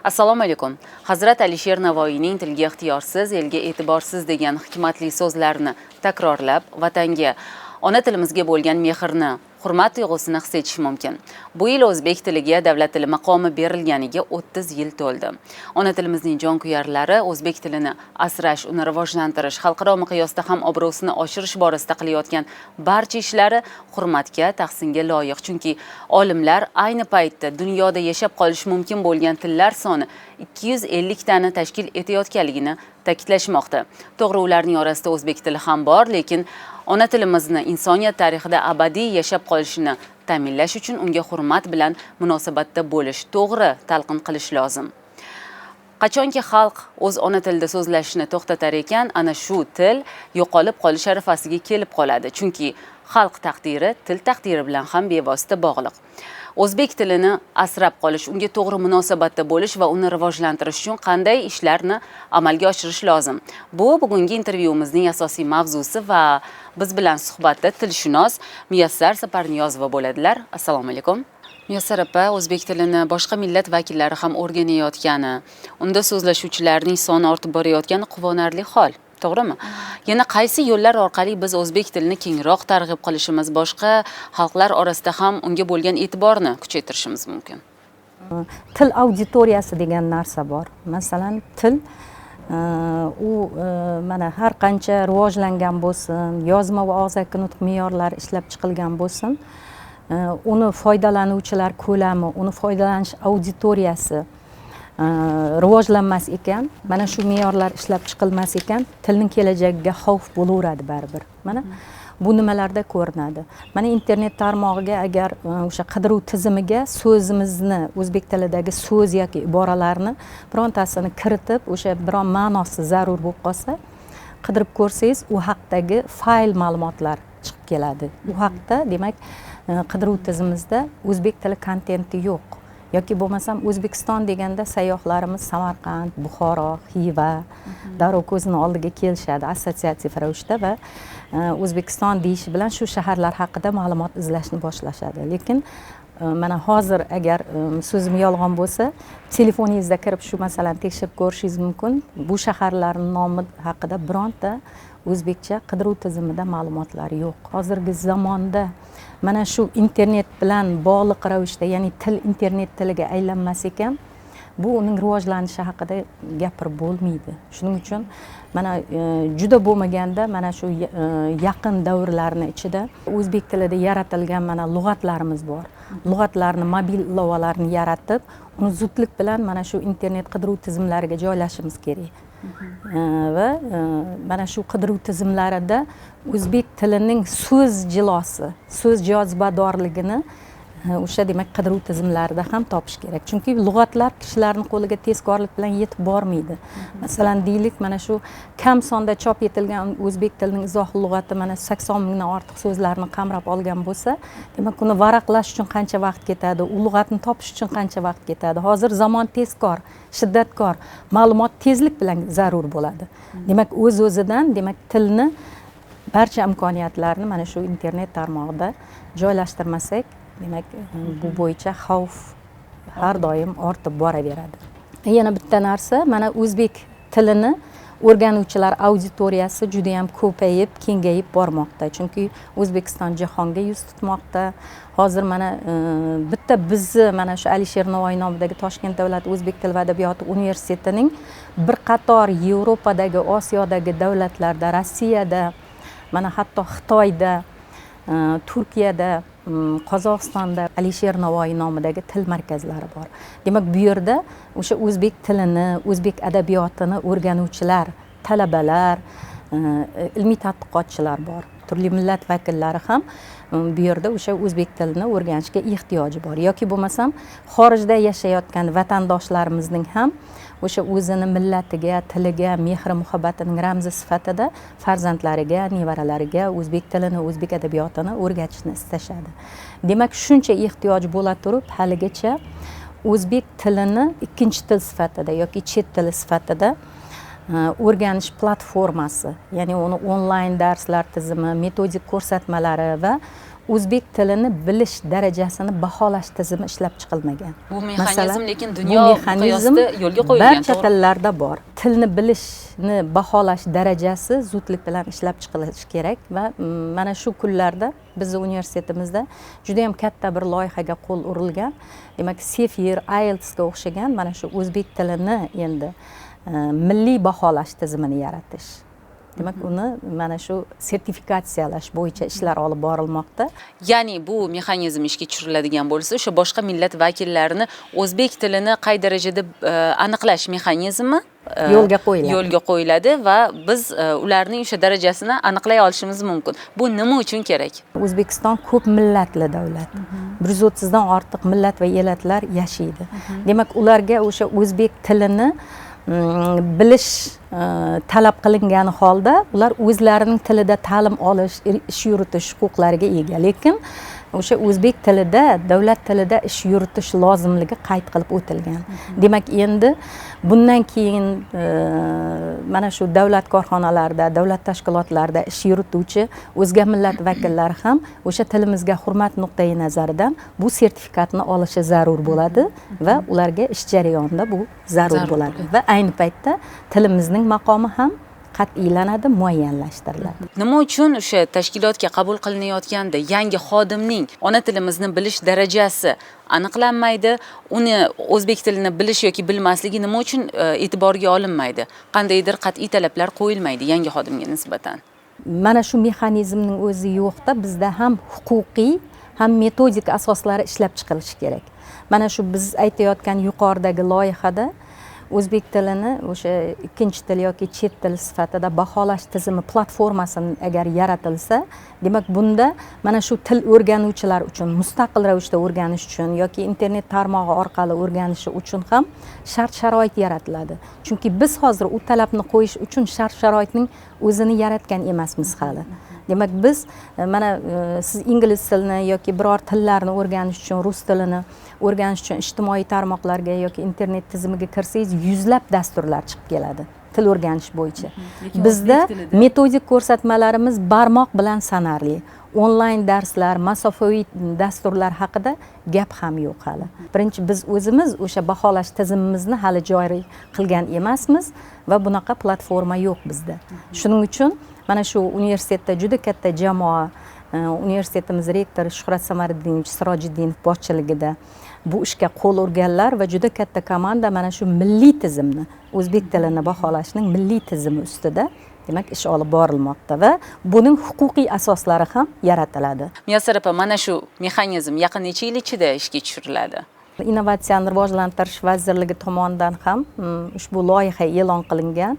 Assalomu alaykum. Hazrat Alisher Navoiyning tilga ixtiyorsiz, elga e'tiborsiz degan hikmatli so'zlarini takrorlab, vatanga, ona tilimizga bo'lgan mehrni, hurmat tuyg'usini his etish mumkin. Bu yil o'zbek tiliga davlat tili maqomi berilganiga 30 yil to'ldi. Ona tilimizning jonkuyarlari o'zbek tilini asrash, uni rivojlantirish, xalqaro miqyosda ham obro'sini oshirish borasida qilayotgan barcha ishlari hurmatga, tahsinga loyiq. Chunki olimlar ayni paytda dunyoda yashab qolish mumkin bo'lgan tillar soni 250 tani tashkil etayotganligini ta'kidlashmoqda. To'g'ri, ularning orasida o'zbek tili ham bor, lekin ona tilimizni insoniyat tarixida abadiy yashab qolishini ta'minlash uchun unga hurmat bilan munosabatda bo'lish, to'g'ri talqin qilish lozim. Qachonki xalq o'z ona tilida so'zlashni to'xtatar ekan, ana shu til yo'qolib qolish arafasiga kelib qoladi. Chunki xalq taqdiri til taqdiri bilan ham bevosita bog'liq. O'zbek tilini asrab qolish, unga to'g'ri munosabatda bo'lish va uni rivojlantirish uchun qanday ishlarni amalga oshirish lozim? Bu bugungi intervyumizning asosiy mavzusi va biz bilan suhbatda tilshunos Muyassar Saparniyozova bo'ladilar. Assalomu alaykum. Muyassar opa, o'zbek tilini boshqa millat vakillari ham o'rganayotgani, unda so'zlashuvchilarning soni ortib borayotgani quvonarli hol. To'g'rimi? Yana qaysi yo'llar orqali biz o'zbek tilini kengroq targ'ib qilishimiz, boshqa xalqlar orasida ham unga bo'lgan e'tiborni kuchaytirishimiz mumkin? Til auditoriyasi degan narsa bor. Masalan, til u mana har qancha rivojlangan bo'lsin, yozma va og'zaki nutq me'yorlari ishlab chiqilgan bo'lsin, uni foydalanuvchilar ko'lami, uni foydalanish auditoriyasi rivojlanmas ekan, mana shu me'yorlar ishlab chiqilmas ekan, tilning kelajagiga xavf bo'laveradi baribir. Mana bu nimalarda ko'rinadi? Mana internet tarmog'iga agar o'sha qidiruv tizimiga so'zimizni, o'zbek tilidagi so'z yoki iboralarni birontasini kiritib, o'sha biron ma'nosi zarur bo'lib qolsa, qidirib ko'rsangiz, u haqdagi fayl ma'lumotlar chiqib keladi. U haqda, demak, qidiruv tizimimizda o'zbek tili kontenti yo'q. Yoki bo'lmasam O'zbekiston deganda sayyohlarimiz Samarqand, Buxoro, Xiva darrov ko'zini oldiga kelishadi assotsiatsiya ravishda va O'zbekiston deyishi bilan shu shaharlar haqida ma'lumot izlashni boshlashadi. Lekin mana hozir agar so'zim yolg'on bo'lsa, telefoningizda kirib shu masalani tekshirib ko'rishingiz mumkin. Bu shaharlarning nomi haqida bironta o'zbekcha qidiruv tizimida ma'lumotlar yo'q. Hozirgi zamonda mana shu internet bilan bog'liq ravishda, ya'ni til internet tiliga aylanmas ekan, bu uning rivojlanishi haqida gapirib bo'lmaydi. Shuning uchun mana juda bo'lmaganda mana shu yaqin davrlarning ichida o'zbek tilida yaratilgan mana lug'atlarimiz bor. Lug'atlarni, mobil ilovalarni yaratib, uni zudlik bilan mana shu internet qidiruv tizimlariga joylashimiz kerak. Va mana shu qidiruv tizimlarida o'zbek tilining so'z jilosi, so'z jozibadorligini o'sha demak qidiruv tizimlarida ham topish kerak. Chunki lug'atlar kishilarning qo'liga tezkorlik bilan yetib bormaydi. Masalan, deylik, mana shu kam sonda chop etilgan o'zbek tilining izoh lug'ati mana 80 mingdan ortiq so'zlarni qamrab olgan bo'lsa, demak uni varaqlash uchun qancha vaqt ketadi, u lug'atni topish uchun qancha vaqt ketadi. Hozir zamon tezkor, shiddatkor, ma'lumot tezlik bilan zarur bo'ladi. Demak, o'z-o'zidan, demak, tilni barcha imkoniyatlarni mana shu internet tarmog'ida joylashtirmasak, demak, bu bo'yicha xavf har doim ortib boraveradi. Yana bitta narsa, mana o'zbek tilini o'rganuvchilar auditoriyasi juda ham ko'payib, kengayib bormoqda. Chunki O'zbekiston jahonga yuz tutmoqda. Hozir mana bitta bizni mana shu Alisher Navoiy nomidagi Toshkent davlat o'zbek tili va adabiyoti universitetining bir qator Yevropadagi, Osiyodagi davlatlarda, Rossiyada, mana hatto Xitoyda, Turkiyada, Qozog'istonda Alisher Navoiy nomidagi til markazlari bor. Demak, bu yerda o'sha o'zbek tilini, o'zbek adabiyotini o'rganuvchilar, talabalar, ilmiy tadqiqotchilar bor. Turli millat vakillari ham bu yerda o'sha o'zbek tilini o'rganishga ehtiyoji bor. Yoki bo'lmasam, xorijda yashayotgan vatandoshlarimizning ham o'sha o'zini millatiga, tiliga, mehr muhabbatining ramzi sifatida farzandlariga, nevaralariga o'zbek tilini, o'zbek adabiyotini o'rgatishni istashadi. Demak, shuncha ehtiyoj bo'la turib, haligacha o'zbek tilini ikkinchi til sifatida yoki chet tili sifatida o'rganish platformasi, ya'ni uni onlayn darslar tizimi, metodik ko'rsatmalari va o'zbek tilini bilish darajasini baholash tizimi ishlab chiqilmagan. Bu mexanizm lekin bu dunyo mexanizm miqyosida yo'lga qo'yilgan, barcha to'g'ri? tillarda bor. Tilni bilishni baholash darajasi zudlik bilan ishlab chiqilishi kerak va mana shu kunlarda bizning universitetimizda juda ham katta bir loyihaga qo'l urilgan. Demak, Sefir, IELTS ga o'xshagan mana shu o'zbek tilini endi milliy baholash tizimini yaratish. Demak, uni mana shu sertifikatsiyalash bo'yicha ishlar olib borilmoqda. Ya'ni bu mexanizm ishga tushiriladigan bo'lsa, o'sha boshqa millat vakillarini o'zbek tilini qay darajada aniqlash mexanizmi yo'lga qo'yiladi va biz ularning o'sha darajasini aniqlay olishimiz mumkin. Bu nima uchun kerak? O'zbekiston ko'p millatli davlat. 130 dan ortiq millat va elatlar yashaydi. Demak, ularga o'sha o'zbek tilini bilish talab qilingani holda ular o'zlarining tilida ta'lim olish, ish yuritish huquqlariga ega. Lekin o'sha o'zbek tilida, davlat tilida ish yuritish lozimligi qayd qilib o'tilgan. Demak, endi bundan keyin mana shu davlat korxonalarida, davlat tashkilotlarida ish yurituvchi o'zga millat vakillari ham o'sha tilimizga hurmat nuqtai nazaridan bu sertifikatni olishi zarur bo'ladi va ularga ish jarayonida bu zarur bo'ladi va ayni paytda tilimizning maqomi ham qat'iylanadi, muayyanlashtiriladi. Nima uchun o'sha tashkilotga qabul qilinayotganda yangi xodimning ona tilimizni bilish darajasi aniqlanmaydi, uni o'zbek tilini bilish yoki bilmasligi nima uchun e'tiborga olinmaydi? Qandaydir qat'iy talablar qo'yilmaydi yangi xodimga nisbatan? Mana shu mexanizmning o'zi yo'qda bizda ham huquqiy, ham metodik asoslari ishlab chiqilishi kerak. Mana shu biz aytayotgan yuqoridagi loyihada o'zbek tilini o'sha ikkinchi til yoki chet til sifatida baholash tizimi platformasi agar yaratilsa, demak bunda mana shu til o'rganuvchilar uchun mustaqil ravishda o'rganish uchun yoki internet tarmog'i orqali o'rganishi uchun ham shart-sharoit yaratiladi. Chunki biz hozir u talabni qo'yish uchun shart-sharoitning o'zini yaratgan emasmiz hali. Demak, biz mana siz ingliz tilini yoki biror tillarni o'rganish uchun, rus tilini o'rganish uchun ijtimoiy tarmoqlarga yoki internet tizimiga kirsangiz, yuzlab dasturlar chiqib keladi til o'rganish bo'yicha. Bizda metodik ko'rsatmalarimiz barmoq bilan sanarli. Onlayn darslar, masofaviy dasturlar haqida gap ham yo'q hali. Birinchi biz o'zimiz o'sha baholash tizimimizni hali joriy qilgan emasmiz va bunaqa platforma yo'q bizda. Shuning uchun mana shu universitetda juda katta jamoa, universitetimiz rektori Shuhrat Samariddinov Sirojiddinov boshchiligida bu ishga qo'l urganlar va juda katta komanda mana shu milliy tizimni, o'zbek tilini baholashning milliy tizimi ustida demak ish olib borilmoqda va buning huquqiy asoslari ham yaratiladi. Muyassar opa, mana shu mexanizm yaqin necha yil ichida ishga tushiriladi? Innovatsiyani rivojlantirish vazirligi tomonidan ham ushbu loyiha e'lon qilingan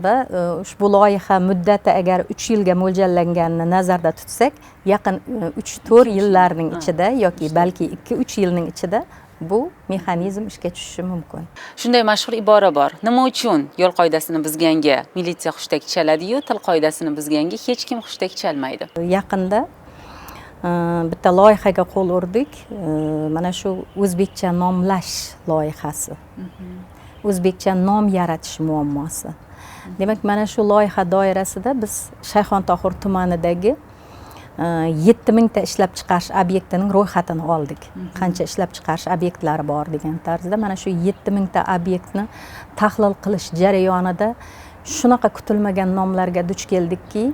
va ushbu loyiha muddati agar 3 yilga mo'ljallanganini nazarda tutsak, yaqin 3-4 yillarning ichida yoki balki 2-3 yilning ichida bu mexanizm ishga tushishi mumkin. Shunday mashhur ibora bor. Nima uchun yo'l qoidasini buzganga militsiya hushtak chaladi-yu, til qoidasini buzganga hech kim hushtak chalmaydi? Yaqinda bitta loyihaga qo'l urdik. Mana shu o'zbekcha nomlash loyihasi. O'zbekcha nom yaratish muammosi. Demak, mana shu loyiha doirasida biz Shayxontohur tumanidagi 7000 ta ishlab chiqarish obyektining ro'yxatini oldik. Qancha ishlab chiqarish obyektlari bor degan tarzda mana shu 7000 ta obyektni tahlil qilish jarayonida shunaqa kutilmagan nomlarga duch keldikki,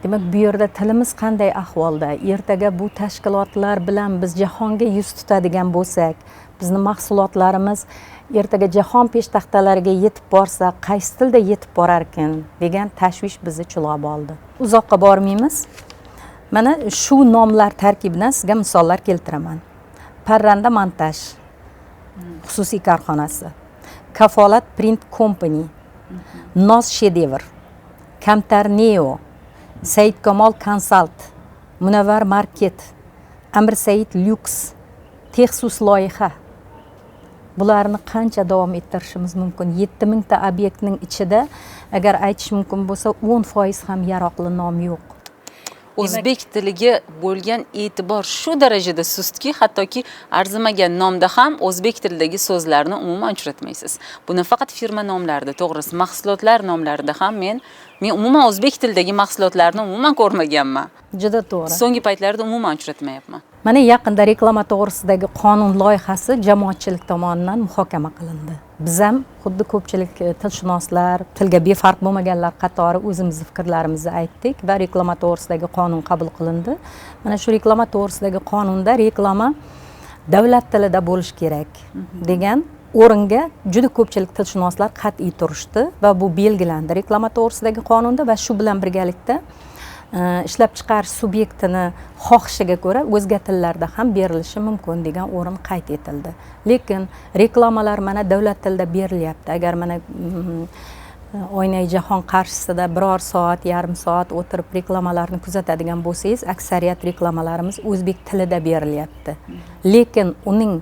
demak bu yerda tilimiz qanday ahvolda, ertaga bu tashkilotlar bilan biz jahonga yuz tutadigan bo'lsak, bizni mahsulotlarimiz ertaga jahon peshtaxtalariga yetib borsa, qaysi tilda yetib borar ekan degan tashvish bizni chulg'ab oldi. Uzoqqa bormaymiz. Mana shu nomlar tarkibidan sizga misollar keltiraman. Parranda montaj xususiy korxonasi, Kafolat Print Company, Noz Shedevr, Kamtar Neo, Said Kamol Consult, Munavvar Market, Amir Said Lux, Texsus loyiha. Bularni qancha davom ettirishimiz mumkin? 7000 ta obyektning ichida agar aytish mumkin bo'lsa 10% ham yaroqli nom yo'q. o'zbek tiliga bo'lgan e'tibor shu darajada sustki, hattoki arzimagan nomda ham o'zbek tilidagi so'zlarni umuman uchratmaysiz. Buni faqat firma nomlarida, to'g'risi, mahsulotlar nomlarida ham men umuman o'zbek tilidagi mahsulotlarni umuman ko'rmaganman. Juda to'g'ri. So'nggi paytlarda umuman uchratmayapman. Mana yaqinda reklama to'g'risidagi qonun loyihasi jamoatchilik tomonidan muhokama qilindi. Biz ham xuddi ko'pchilik tilshunoslar, tilga befarq bo'lmaganlar qatori o'zimizning fikrlarimizni aytdik va reklama to'g'risidagi qonun qabul qilindi. Mana shu reklama to'g'risidagi qonunda reklama davlat tilida bo'lishi kerak degan o'ringa juda ko'pchilik tilshunoslar qat'iy turishdi va bu belgilandi reklama to'g'risidagi qonunda va shu bilan birgalikda ishlab chiqarish subyektini xohishiga ko'ra o'zga tillarda ham berilishi mumkin degan o'rin qayd etildi. Lekin reklamalar mana davlat tilida berilyapti. Agar mana Oynai jahon qarshisida biror soat, yarim soat o'tirib reklamalarni kuzatadigan bo'lsangiz, aksariyat reklamalarimiz o'zbek tilida berilyapti. Lekin uning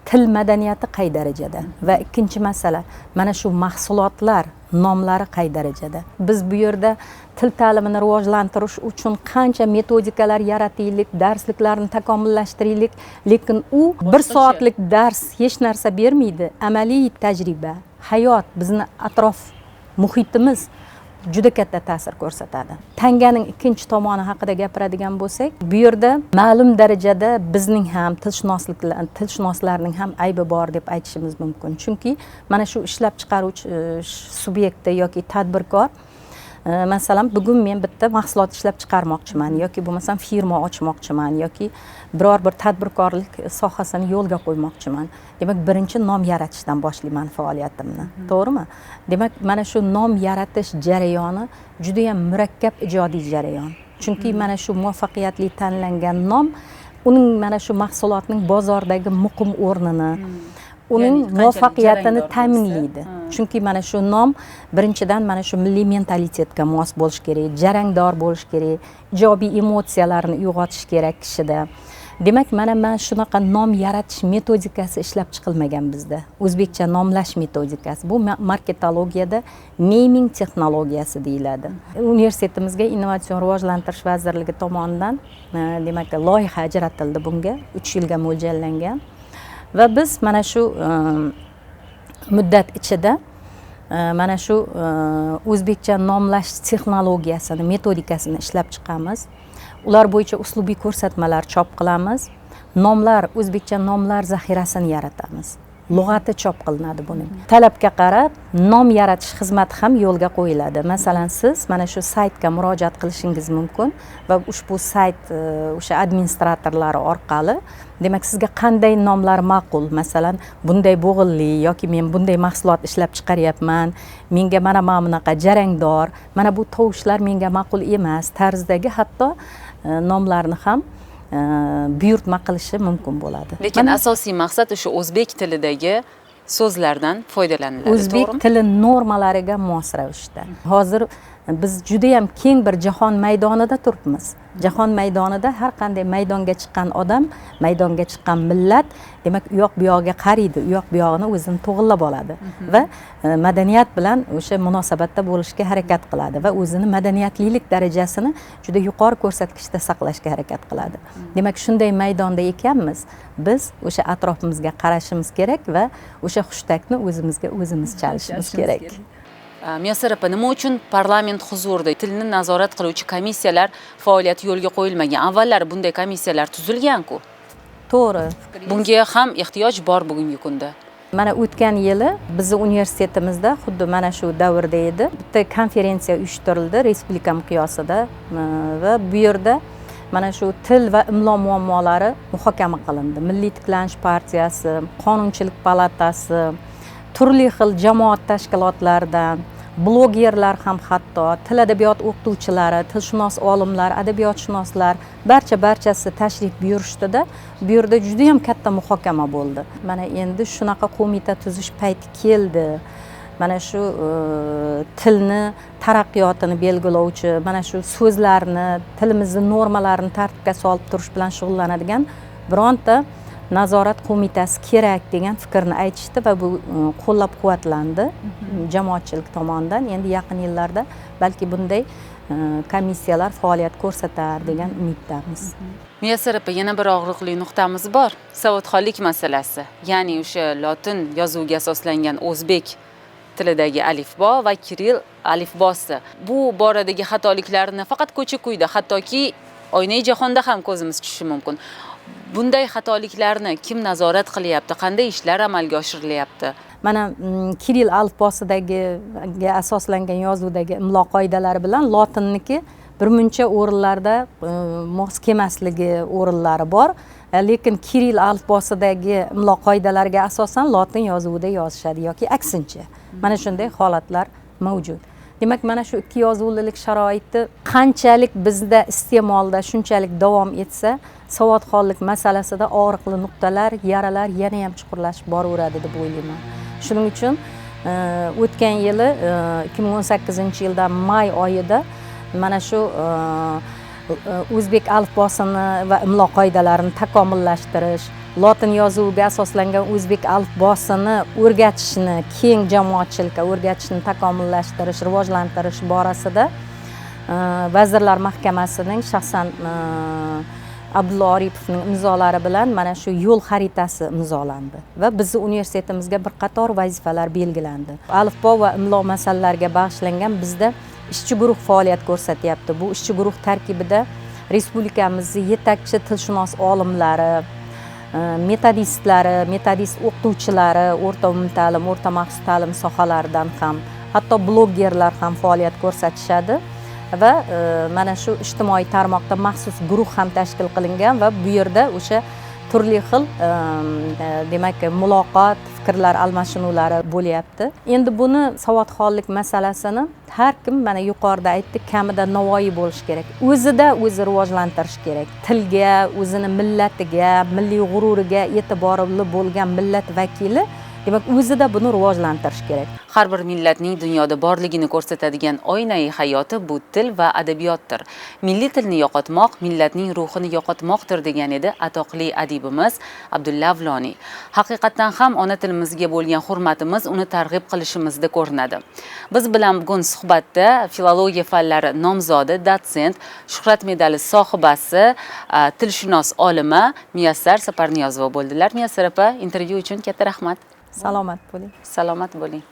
til madaniyati qay darajada? Va ikkinchi masala, mana shu mahsulotlar nomlari qay darajada? Biz bu yerda til ta'limini rivojlantirish uchun qancha metodikalar yarataylik, darsliklarni takomillashtiraylik, lekin u bir soatlik dars hech narsa bermaydi. Amaliy tajriba, hayot, bizni atrof muhitimiz juda katta ta'sir ko'rsatadi. Tanganing ikkinchi tomoni haqida gapiradigan bo'lsak, bu yerda ma'lum darajada bizning ham tilshunoslarning ham aybi bor deb aytishimiz mumkin. Chunki mana shu ishlab chiqaruvchi subyekti yoki tadbirkor, masalan, bugun men bitta mahsulot ishlab chiqarmoqchiman yoki bo'lmasam firma ochmoqchiman yoki biror bir tadbirkorlik sohasini yo'lga qo'ymoqchiman. Demak, birinchi nom yaratishdan boshlayman faoliyatimni. To'g'rimi? Demak, mana shu nom yaratish jarayoni juda ham murakkab ijodiy jarayon. Chunki mana shu muvaffaqiyatli tanlangan nom uning mana shu mahsulotning bozordagi muqim o'rnini, uning muvaffaqiyatini ta'minlaydi. Chunki mana shu nom birinchidan mana shu milliy mentalitetga mos bo'lish kerak, jarangdor bo'lish kerak, ijobiy emotsiyalarni uyg'otish kerak kishida. Demak, mana shunaqa nom yaratish metodikasi ishlab chiqilmagan bizda. O'zbekcha nomlash metodikasi. Bu marketologiyada naming texnologiyasi deyiladi. Universitetimizga Innovatsion rivojlantirish vazirligi tomonidan demak loyiha ajratildi bunga, 3 yilga mo'ljallangan. Va biz mana shu muddat ichida mana shu o'zbekcha nomlash texnologiyasini, metodikasini ishlab chiqamiz. Ular bo'yicha uslubiy ko'rsatmalar chop qilamiz. Nomlar, o'zbekcha nomlar zaxirasini yaratamiz. Lug'ati chop qilinadi buning. Talabga qarab nom yaratish xizmati ham yo'lga qo'yiladi. Masalan, siz mana shu saytga murojaat qilishingiz mumkin va ushbu sayt o'sha administratorlari orqali, demak, sizga qanday nomlar ma'qul? Masalan, bunday bo'g'inli yoki men bunday mahsulot ishlab chiqaryapman, menga mana bunaqa jarangdor, mana bu tovushlar menga ma'qul emas tarzidagi hatto nomlarni ham buyurtma qilishi mumkin bo'ladi. Lekin asosiy maqsad o'sha o'zbek tilidagi so'zlardan foydalaniladi. O'zbek tili normalariga mos ravishda. Hozir biz juda ham keng bir jahon maydonida turibmiz. Jahon maydonida har qanday maydonga chiqqan odam, maydonga chiqqan millat, demak, u yoq bu yog'iga qaraydi, u yoq bu yog'ini o'zini to'g'irlab oladi va madaniyat bilan o'sha munosabatda bo'lishga harakat qiladi va o'zini madaniyatlilik darajasini juda yuqori ko'rsatkichda saqlashga harakat qiladi. Demak, shunday maydonda ekanmiz, biz o'sha atrofimizga qarashimiz kerak va o'sha hushtakni o'zimizga o'zimiz chalishimiz kerak. Muyassar opa, nima uchun parlament huzurida tilni nazorat qiluvchi komissiyalar faoliyati yo'lga qo'yilmagan? Avvallari bunday komissiyalar tuzilgan-ku. To'g'ri. Bunga ham ehtiyoj bor bugungi kunda. Mana o'tgan yili bizni universitetimizda xuddi mana shu davrda edi. Bitta konferensiya uyushtirildi respublika miqyosida va bu yerda mana shu til va imlo muammolari muhokama qilindi. Milliy tiklanish partiyasi, Qonunchilik palatasi, turli xil jamoat tashkilotlaridan, blogerlar ham hatto, til adabiyot o'qituvchilari, tilshunos olimlar, adabiyotshunoslar barchasi tashrif buyurishdida, bu yerda juda ham katta muhokama bo'ldi. Mana endi shunaqa qo'mita tuzish payti keldi. Mana shu tilni taraqqiyotini belgilovchi, mana shu so'zlarni, tilimizning normalarini tartibga solib turish bilan shug'ullanadigan bironta nazorat qo'mitasi kerak degan fikrni aytishdi va bu qo'llab-quvvatlandi jamoatchilik tomonidan. Endi yaqin yillarda balki bunday komissiyalar faoliyat ko'rsatar degan umiddamiz. Muyassar opa, yana bir og'riqli nuqtamiz bor, savodxonlik masalasi. Ya'ni o'sha lotin yozuviga asoslangan o'zbek tilidagi alifbo va kirill alifbosi. Bu boradagi xatoliklarni faqat ko'cha-ko'yda, hattoki oynai jahonda ham ko'zimiz tushishi mumkin. Bunday xatoliklarni kim nazorat qilyapti? Qanday ishlar amalga oshirilyapti? Mana kirill alifbosidagi asoslangan yozuvdagi imlo qoidalari bilan lotinniki birmuncha o'rinlarda mos kelmasligi o'rinlari bor. Lekin kirill alifbosidagi imlo qoidalariga asosan lotin yozuvida yozishadi yoki aksincha. Mana shunday holatlar mavjud. Demak, mana shu ikki yozuvlilik sharoiti qanchalik bizda iste'molda shunchalik davom etsa, savodxonlik masalasida og'riqli nuqtalar, yaralar yana ham chuqurlashib boraveradi deb o'ylayman. Shuning uchun o'tgan yili 2018-yilda may oyida mana shu o'zbek alifbosini va imlo qoidalarini takomillashtirish, lotin yozuviga asoslangan o'zbek alifbosini o'rgatishni, keng jamoatchilikka o'rgatishni takomillashtirish, rivojlantirish borasida Vazirlar Mahkamasining shaxsan Abdulla Oripovning imzolari bilan mana shu yo'l xaritasi imzolandi va bizning universitetimizga bir qator vazifalar belgilandi. Alifbo va imlo masalalariga bag'ishlangan bizda ishchi guruh faoliyat ko'rsatyapti. Bu ishchi guruh tarkibida respublikamizning yetakchi tilshunos olimlari, metodist o'qituvchilari, o'rta umumta'lim, o'rta maxsus ta'lim sohalaridan ham, hatto blogerlar ham faoliyat ko'rsatishadi. Va mana shu ijtimoiy tarmoqda maxsus guruh ham tashkil qilingan va bu yerda o'sha turli xil demak muloqot, fikrlar almashinuvlari bo'lyapti. Endi buni savodxonlik masalasini har kim mana yuqorida aytdik, kamida Navoiy bo'lish kerak. O'zida o'zi rivojlantirish kerak. Tilga, o'zini millatiga, milliy g'ururiga e'tiborli bo'lgan millat vakili demak o'zida buni rivojlantirish kerak. Har bir millatning dunyoda borligini ko'rsatadigan oynai hayoti bu til va adabiyotdir. Milliy tilni yo'qotmoq millatning ruhini yo'qotmoqdir degan edi atoqli adibimiz Abdulla Avloniy. Haqiqatan ham ona tilimizga bo'lgan hurmatimiz uni targ'ib qilishimizda ko'rinadi. Biz bilan bugun suhbatda filologiya fanlari nomzodi, dotsent, Shuhrat medali sohibasi, tilshunos olima Muyassar Saparniyozova bo'ldilar. Muyassar opa, intervyu uchun katta rahmat. Salomat bo'ling. Salomat bo'ling.